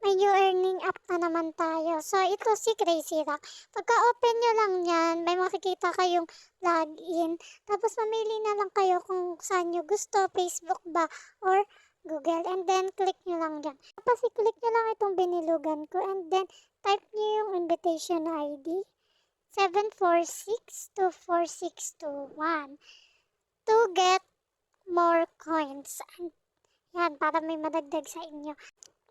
may new earning app na naman tayo. So, ito si Crazy Rock. Pagka-open nyo lang yan, may makikita kayong login. Tapos, mamili na lang kayo kung saan nyo gusto, Facebook ba or Google. And then, click nyo lang dyan. Tapos, i-click nyo lang itong binilugan ko. And then, type nyo yung invitation ID. 746-24621 to get more coins. Yan, para may madagdag sa inyo.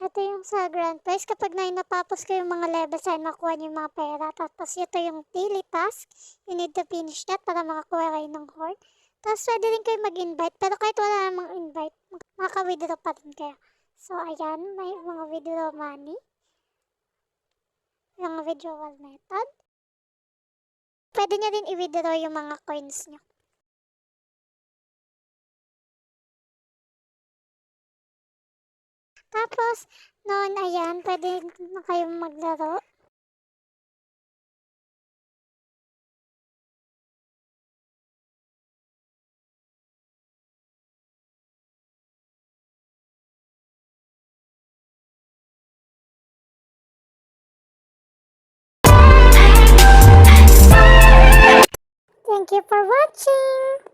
Ito yung sa grand prize. Kapag natapos ko yung mga levels ay nakuha nyo yung mga pera. Tapos ito yung daily task. You need to finish that para makakuha kayo ng horde. Tapos pwede rin kayo mag-invite. Pero kahit wala namang invite, makaka-withdraw pa rin kayo. So ayan, may mga withdraw money. Mga withdrawal method. Pwede nyo din i-withdraw yung mga coins nyo. Tapos, noon, ayan, pwede na kayong maglaro. Thank you for watching!